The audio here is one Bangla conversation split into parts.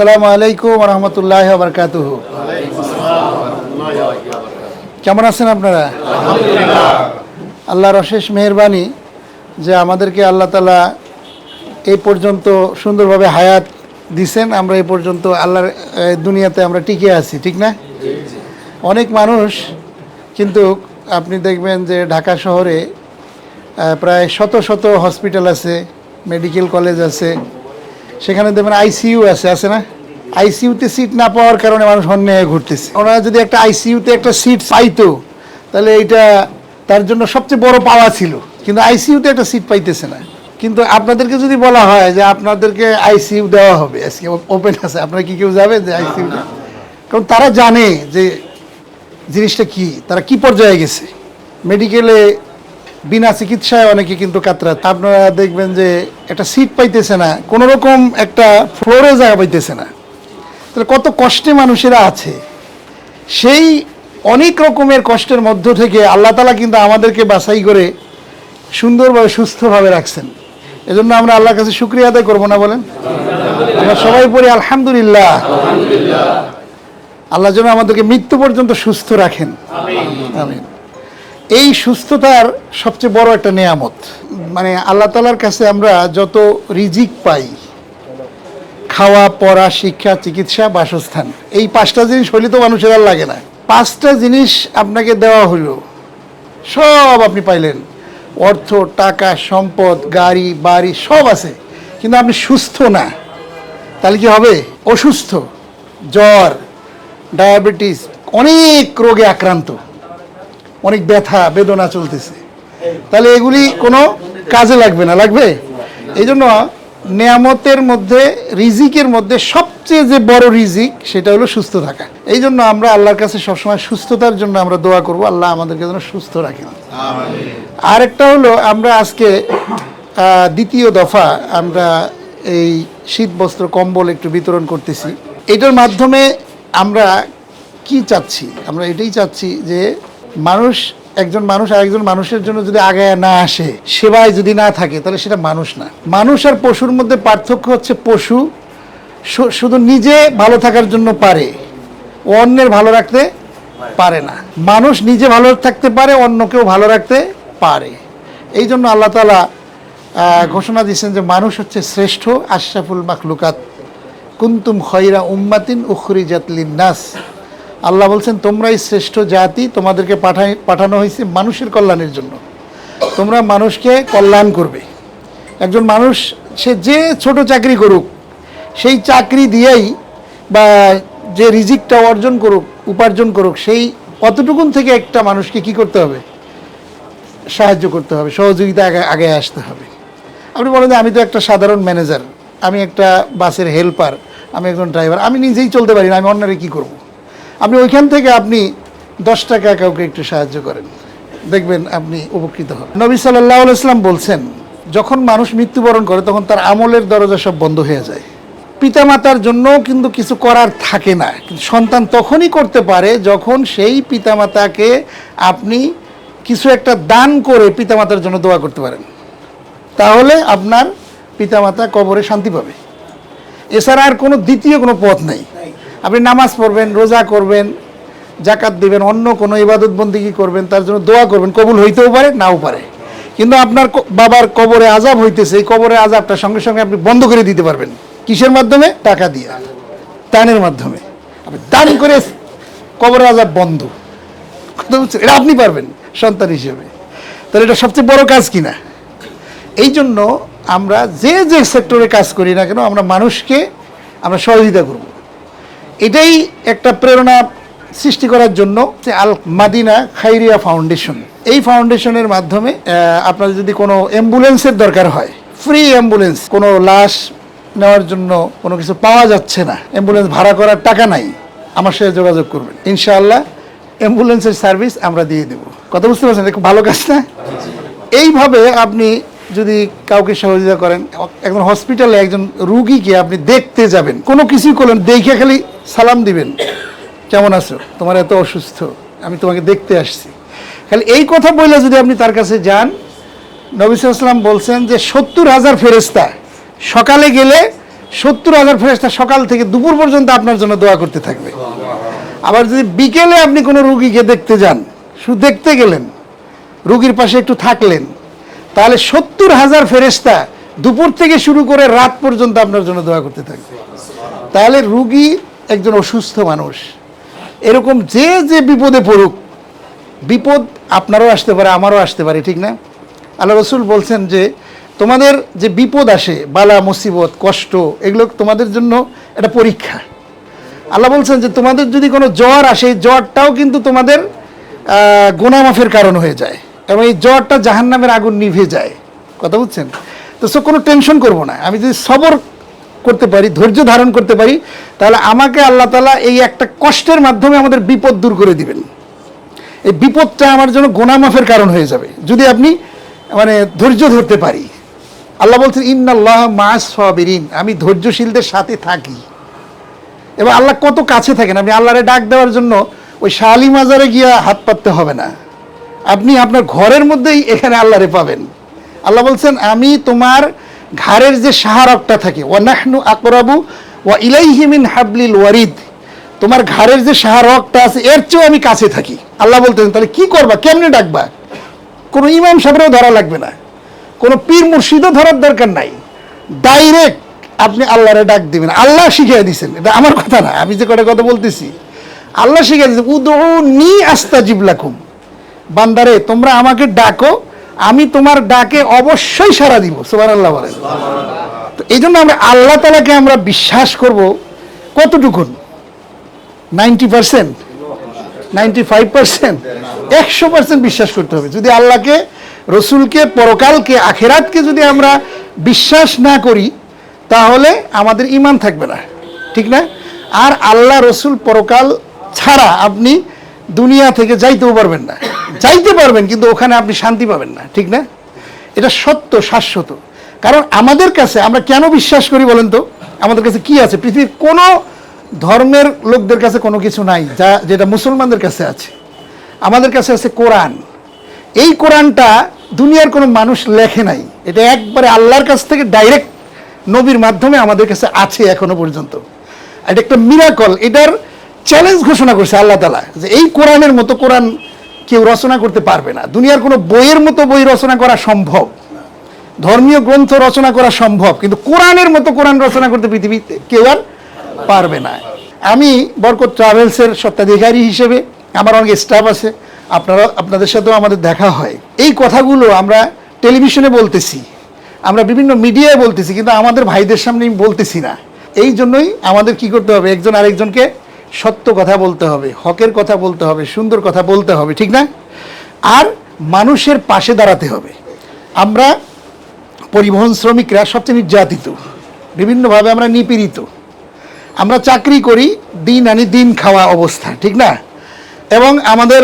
আসসালামু আলাইকুম ওয়া রাহমাতুল্লাহি ওয়া বারাকাতুহু। কেমন আছেন আপনারা? আল্লাহর অশেষ মেহেরবানি যে আমাদেরকে আল্লাহ তাআলা এই পর্যন্ত সুন্দরভাবে হায়াত দিছেন। আমরা এই পর্যন্ত আল্লাহর দুনিয়াতে আমরা টিকে আছি, ঠিক না? অনেক মানুষ কিন্তু আপনি দেখবেন যে ঢাকা শহরে প্রায় শত শত হসপিটাল আছে, মেডিকেল কলেজ আছে, সেখানে দেখবেন আইসিইউ আছে না? আইসিইউতে সিট না পাওয়ার কারণে মানুষ অন্যায় ঘুরতেছে। ওনারা যদি একটা আইসিইউতে একটা সিট পাইতো তাহলে এইটা তার জন্য সবচেয়ে বড় পাওয়া ছিল, কিন্তু আইসিইউতে একটা সিট পাইতেছে না। কিন্তু আপনাদেরকে যদি বলা হয় যে আপনাদেরকে আইসিইউ দেওয়া হবে, আজকে ওপেন আছে, আপনারা কি কেউ যাবেন যে আইসিইউতে? কারণ তারা জানে যে জিনিসটা কি, তারা কি পর্যায়ে গেছে। মেডিকেলে বিনা চিকিৎসায় অনেকে কিন্তু কাতরাচ্ছে। আপনারা দেখবেন যে একটা সিট পাইতেছে না, কোনো রকম একটা ফ্লোরে জায়গা পাইতেছে না। তাহলে কত কষ্টে মানুষেরা আছে। সেই অনেক রকমের কষ্টের মধ্য থেকে আল্লাহ তাআলা কিন্তু আমাদেরকে বাছাই করে সুন্দরভাবে সুস্থভাবে রাখছেন। এজন্য আমরা আল্লাহর কাছে শুকরিয়া আদায় করবো না বলেন? আমরা সবাই পড়ি আলহামদুলিল্লাহ। আল্লাহ যেন আমাদেরকে মৃত্যু পর্যন্ত সুস্থ রাখেন, আমিন। এই সুস্থতার সবচেয়ে বড় একটা নেয়ামত। মানে আল্লাহ তাআলার কাছে আমরা যত রিজিক পাই, খাওয়া, পড়া, শিক্ষা, চিকিৎসা, বাসস্থান, এই পাঁচটা জিনিস হইলে তো মানুষের আর লাগে না। পাঁচটা জিনিস আপনাকে দেওয়া হলো, সব আপনি পাইলেন, অর্থ, টাকা, সম্পদ, গাড়ি, বাড়ি সব আছে, কিন্তু আপনি সুস্থ না, তাহলে কি হবে? অসুস্থ, জ্বর, ডায়াবেটিস, অনেক রোগে আক্রান্ত, অনেক ব্যথা বেদনা চলতেছে, তাহলে এগুলি কোনো কাজে লাগবে না, লাগবে? এই জন্য নেয়ামতের মধ্যে, রিজিকের মধ্যে সবচেয়ে যে বড় রিজিক সেটা হলো সুস্থ থাকা। এই জন্য আমরা আল্লাহর কাছে সবসময় সুস্থতার জন্য আমরা দোয়া করব, আল্লাহ আমাদেরকে যেন সুস্থ রাখেন। আরেকটা হলো, আমরা আজকে দ্বিতীয় দফা আমরা এই শীত বস্ত্র কম্বল একটু বিতরণ করতেছি। এটার মাধ্যমে আমরা কি চাচ্ছি? আমরা এটাই চাচ্ছি যে একজন মানুষ আরেকজন মানুষের জন্য যদি আগায় না আসে, সেবায় যদি না থাকে, তাহলে সেটা মানুষ না। মানুষ আর পশুর মধ্যে পার্থক্য হচ্ছে, পশু শুধু নিজে ভালো থাকার জন্য পারে, অন্যের ভালো রাখতে পারে না। মানুষ নিজে ভালো থাকতে পারে, অন্যকেও ভালো রাখতে পারে। এই জন্য আল্লাহ তাআলা ঘোষণা দিয়েছেন যে মানুষ হচ্ছে শ্রেষ্ঠ, আশরাফুল মাখলুকাত, কুনতুম খয়রা উম্মাতিন উখরিজাত লিন্নাস। আল্লাহ বলছেন তোমরাই শ্রেষ্ঠ জাতি, তোমাদেরকে পাঠানো হয়েছে মানুষের কল্যাণের জন্য, তোমরা মানুষকে কল্যাণ করবে। একজন মানুষ সে যে ছোট চাকরি করুক, সেই চাকরি দিয়েই বা যে রিজিকটা উপার্জন করুক, সেই অতটুকুন থেকে একটা মানুষকে কি করতে হবে? সাহায্য করতে হবে, সহযোগিতা আগে আসতে হবে। আপনি বলেন যে আমি তো একটা সাধারণ ম্যানেজার, আমি একটা বাসের হেল্পার, আমি একজন ড্রাইভার, আমি নিজেই চলতে পারি না, আমি অন্যরে কী করবো? আপনি ওইখান থেকে আপনি 10 টাকা কাউকে একটু সাহায্য করেন, দেখবেন আপনি উপকৃত হন। নবী সাল্লাল্লাহু আলাইহি ওয়াসাল্লাম বলছেন, যখন মানুষ মৃত্যুবরণ করে তখন তার আমলের দরজা সব বন্ধ হয়ে যায়। পিতামাতার জন্য কিন্তু কিছু করার থাকে না, কিন্তু সন্তান তখনই করতে পারে যখন সেই পিতামাতাকে আপনি কিছু একটা দান করে পিতামাতার জন্য দোয়া করতে পারেন, তাহলে আপনার পিতামাতা কবরে শান্তি পাবে। এছাড়া আর কোনো দ্বিতীয় কোনো পথ নেই। আপনি নামাজ পড়বেন, রোজা করবেন, জাকাত দিবেন, অন্য কোনো ইবাদত বন্দেগী করবেন, তার জন্য দোয়া করবেন, কবুল হইতেও পারে, নাও পারে। কিন্তু আপনার বাবার কবরে আযাব হইতেছে, এই কবরে আযাবটা সঙ্গে সঙ্গে আপনি বন্ধ করে দিতে পারবেন। কিসের মাধ্যমে? টাকা দিয়ে, দানের মাধ্যমে। আপনি দান করে কবরে আযাব বন্ধ, কথা বুঝছেন? এটা আপনি পারবেন সন্তান হিসেবে। তাহলে এটা সবচেয়ে বড় কাজ কিনা? এই জন্য আমরা যে সেক্টরে কাজ করি না কেন, আমরা মানুষকে আমরা সহযোগিতা করব। এটাই একটা প্রেরণা সৃষ্টি করার জন্য আল মাদিনা খাইরিয়া ফাউন্ডেশন, এই ফাউন্ডেশনের মাধ্যমে আপনার যদি কোনো অ্যাম্বুলেন্সের দরকার হয়, ফ্রি অ্যাম্বুলেন্স, কোনো লাশ নেওয়ার জন্য কোনো কিছু পাওয়া যাচ্ছে না, অ্যাম্বুলেন্স ভাড়া করার টাকা নাই, আমার সাথে যোগাযোগ করবেন, ইনশাআল্লাহ অ্যাম্বুলেন্সের সার্ভিস আমরা দিয়ে দেব। কথা বুঝতে পারছেন? এটা খুব ভালো কাজ না? এইভাবে আপনি যদি কাউকে সহযোগিতা করেন, একজন হসপিটালে একজন রুগীকে আপনি দেখতে যাবেন, কোনো কিছুই করলেন, দেখে খালি সালাম দিবেন, কেমন আছো, তোমার এত অসুস্থ, আমি তোমাকে দেখতে আসছি, খালি এই কথা বলে যদি আপনি তার কাছে যান, নবী সাল্লাল্লাহু আলাইহি ওয়াসাল্লাম বলছেন যে 70,000 ফেরেশতা সকালে গেলে 70,000 ফেরেশতা সকাল থেকে দুপুর পর্যন্ত আপনার জন্য দোয়া করতে থাকবে। আবার যদি বিকেলে আপনি কোনো রুগীকে দেখতে যান, শুধু দেখতে গেলেন, রুগীর পাশে একটু থাকলেন, তাহলে 70,000 ফেরেশতা দুপুর থেকে শুরু করে রাত পর্যন্ত আপনার জন্য দোয়া করতে থাকবে। তাহলে রুগী একজন অসুস্থ মানুষ, এরকম যে যে বিপদে পড়ুক, বিপদ আপনারও আসতে পারে, আমারও আসতে পারে, ঠিক না? আল্লাহ রসুল বলছেন যে তোমাদের যে বিপদ আসে, বালা মুসিবত কষ্ট, এগুলো তোমাদের জন্য একটা পরীক্ষা। আল্লাহ বলছেন যে তোমাদের যদি কোনো জ্বর আসে, জ্বরটাও কিন্তু তোমাদের গুনাহ মাফের কারণ হয়ে যায়, এবং এই জ্বরটা জাহান্নামের আগুন নিভে যায়। কথা বুঝছেন? তো কোনো টেনশন করব না। আমি যদি সবর করতে পারি, ধৈর্য ধারণ করতে পারি, তাহলে আমাকে আল্লাহ তাআলা এই একটা কষ্টের মাধ্যমে আমাদের বিপদ দূর করে দিবেন। এই বিপদটা আমার জন্য গুনাহ মাফের কারণ হয়ে যাবে যদি আপনি ধৈর্য ধরতে পারি। আল্লাহ বলছেন ইন্নাল্লাহ মা'আস সাবিরিন, আমি ধৈর্যশীলদের সাথে থাকি। এবার আল্লাহ কত কাছে থাকেন, আপনি আল্লাহরে ডাক দেওয়ার জন্য ওই শালি মাজারে গিয়া হাত পাততে হবে না, আপনি আপনার ঘরের মধ্যেই এখানে আল্লাহরে পাবেন। আল্লাহ বলছেন আমি তোমার ঘাড়ের যে শাহরগটা থাকে, ওয়া নাহনু আকরাবু ওয়া ইলাইহি মিন হাবলিল ওয়ারিদ, তোমার ঘাড়ের যে শাহরগটা আছে এর চেয়েও আমি কাছে থাকি। আল্লাহ বলতেন তাহলে কি করবা, কেমনে ডাকবা? কোনো ইমাম সাহেবও ধরা লাগবে না, কোনো পীর মুর্শিদও ধরার দরকার নাই, ডাইরেক্ট আপনি আল্লাহরে ডাক দিবেন। আল্লাহ শিখিয়ে দিয়েছেন, এটা আমার কথা না, আমি যে কটা কথা বলতেছি আল্লাহ শিখিয়ে দিয়েছেন। উদউনি আস্তাজিব লাকুম, বান্দারে তোমরা আমাকে ডাকো, আমি তোমার ডাকে অবশ্যই সাড়া দিব। সুবহানাল্লাহ বলেন। তো এই জন্য আমরা আল্লাহ তাআলাকে আমরা বিশ্বাস করব কতটুকুন? 90%, 95%, 100% বিশ্বাস করতে হবে। যদি আল্লাহকে, রসুলকে, পরকালকে, আখেরাতকে যদি আমরা বিশ্বাস না করি, তাহলে আমাদের ঈমান থাকবে না, ঠিক না? আর আল্লাহ রসুল পরকাল ছাড়া আপনি দুনিয়া থেকে যাইতেও পারবেন না, যাইতে পারবেন কিন্তু ওখানে আপনি শান্তি পাবেন না, ঠিক না? এটা সত্য, শাশ্বত। কারণ আমাদের কাছে, আমরা কেন বিশ্বাস করি বলেন তো? আমাদের কাছে কি আছে? পৃথিবীর কোনো ধর্মের লোকদের কাছে কোনো কিছু নাই যেটা মুসলমানদের কাছে আছে। আমাদের কাছে আছে কোরআন। এই কোরআনটা দুনিয়ার কোনো মানুষ লেখে নাই, এটা একবারে আল্লাহর কাছ থেকে ডাইরেক্ট নবীর মাধ্যমে আমাদের কাছে আছে এখনো পর্যন্ত। এটা একটা মিরাকল। এটার চ্যালেঞ্জ ঘোষণা করছে আল্লাহ তাআলা যে এই কোরআনের মতো কোরআন কেউ রচনা করতে পারবে না। দুনিয়ার কোনো বইয়ের মতো বই রচনা করা সম্ভব, ধর্মীয় গ্রন্থ রচনা করা সম্ভব, কিন্তু কোরআনের মতো কোরআন রচনা করতে পৃথিবীতে কেউ আর পারবে না। আমি বরকত ট্রাভেলসের স্বত্বাধিকারী হিসেবে আমার অনেক স্টাফ আছে, আপনাদের সাথেও আমাদের দেখা হয়। এই কথাগুলো আমরা টেলিভিশনে বলতেছি, আমরা বিভিন্ন মিডিয়ায় বলতেছি, কিন্তু আমাদের ভাইদের সামনে বলতেছি না। এই জন্যই আমাদের কি করতে হবে? একজন আরেকজনকে সত্য কথা বলতে হবে, হকের কথা বলতে হবে, সুন্দর কথা বলতে হবে, ঠিক না? আর মানুষের পাশে দাঁড়াতে হবে। আমরা পরিবহন শ্রমিকরা সবচেয়ে নির্যাতিত, বিভিন্নভাবে আমরা নিপীড়িত। আমরা চাকরি করি, দিন আনি দিন খাওয়া অবস্থা, ঠিক না? এবং আমাদের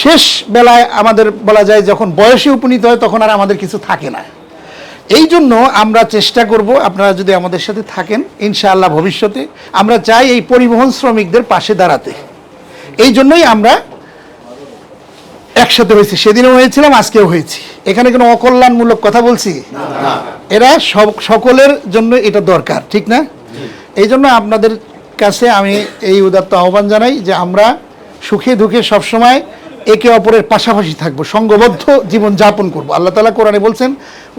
শেষ বেলায় আমাদের বলা যায় যখন বয়সে উপনীত হয় তখন আর আমাদের কিছু থাকে না। এই জন্য আমরা চেষ্টা করব, আপনারা যদি আমাদের সাথে থাকেন ইনশাআল্লাহ ভবিষ্যতে আমরা চাই এই পরিবহন শ্রমিকদের পাশে দাঁড়াতে। এই জন্যই আমরা একসাথে হয়েছি, সেদিনও হয়েছিলাম, আজকেও হয়েছি। এখানে কোনো অকল্যাণমূলক কথা বলছি? এরা সকলের জন্য এটা দরকার, ঠিক না? এই জন্য আপনাদের কাছে আমি এই উদাত্ত আহ্বান জানাই যে আমরা সুখে দুঃখে সবসময় একে অপরের পাশাপাশি থাকবো, সঙ্গবদ্ধ জীবন যাপন করবো। আল্লাহ তাআলা কোরআনে বলছেন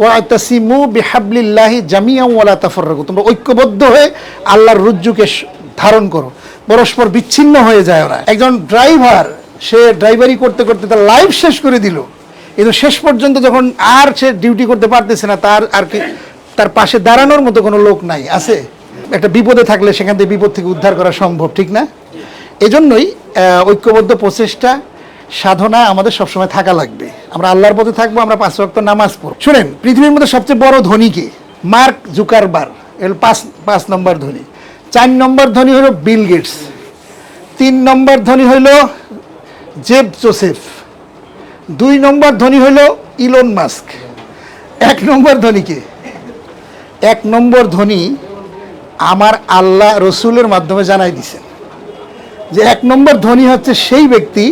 ওয়াতাসিমু বিহাবলিল্লাহি জামিআন ওয়া লা তাফাররাকু, তোমরা ঐক্যবদ্ধ হয়ে আল্লাহর রজ্জুকে ধারণ করো, পরস্পর বিচ্ছিন্ন হয়ে যায় না। একজন ড্রাইভার, সে ড্রাইভারি করতে করতে তার লাইফ শেষ করে দিল, কিন্তু শেষ পর্যন্ত যখন আর সে ডিউটি করতে পারতেছে না, তার পাশে দাঁড়ানোর মতো কোনো লোক নাই, আছে? একটা বিপদে থাকলে সেখান থেকে বিপদ থেকে উদ্ধার করা সম্ভব, ঠিক না? এজন্যই ঐক্যবদ্ধ প্রচেষ্টা, সাধনা আমাদের সবসময় থাকা লাগবে। আমরা আল্লাহর পথে থাকবো, আমরা 5 ওয়াক্ত নামাজ পড়ব। শুনেন, পৃথিবীর মধ্যে সবচেয়ে বড় ধনী কে? মার্ক জুকারবার্গ, এর 5 নম্বর ধনী। 4 নম্বর ধনী হলো বিল গেটস। 3 নম্বর ধনী হইল জেফ জোসেফ। 2 নম্বর ধনী হইল ইলন মাস্ক। 1 নম্বর ধনী কে? 1 নম্বর ধনী আমার আল্লাহ রসুলের মাধ্যমে জানাই দিছেন যে 1 নম্বর ধনী হচ্ছে সেই ব্যক্তি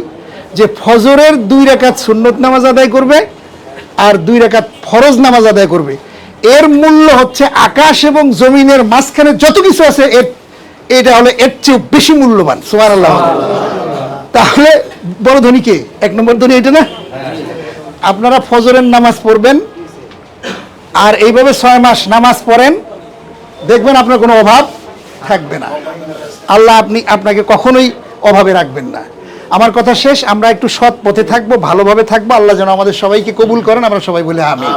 যে ফজরের 2 রাকাত সুন্নত নামাজ আদায় করবে আর 2 রাকাত ফরজ নামাজ আদায় করবে। এর মূল্য হচ্ছে আকাশ এবং জমিনের মাঝখানে যত কিছু আছে এটা হলো এর চেয়ে বেশি মূল্যবান। সুবহানাল্লাহ। তাহলে বড় ধনী কে? 1 নম্বর ধনী এটা না? আপনারা ফজরের নামাজ পড়বেন আর এইভাবে 6 মাস নামাজ পড়েন, দেখবেন আপনার কোনো অভাব থাকবে না। আল্লাহ আপনাকে কখনোই অভাবে রাখবেন না। আমার কথা শেষ। আমরা একটু সৎ পথে থাকবো, ভালোভাবে থাকবো। আল্লাহ যেন আমাদের সবাইকে কবুল করেন। আমরা সবাই বলে আমিন।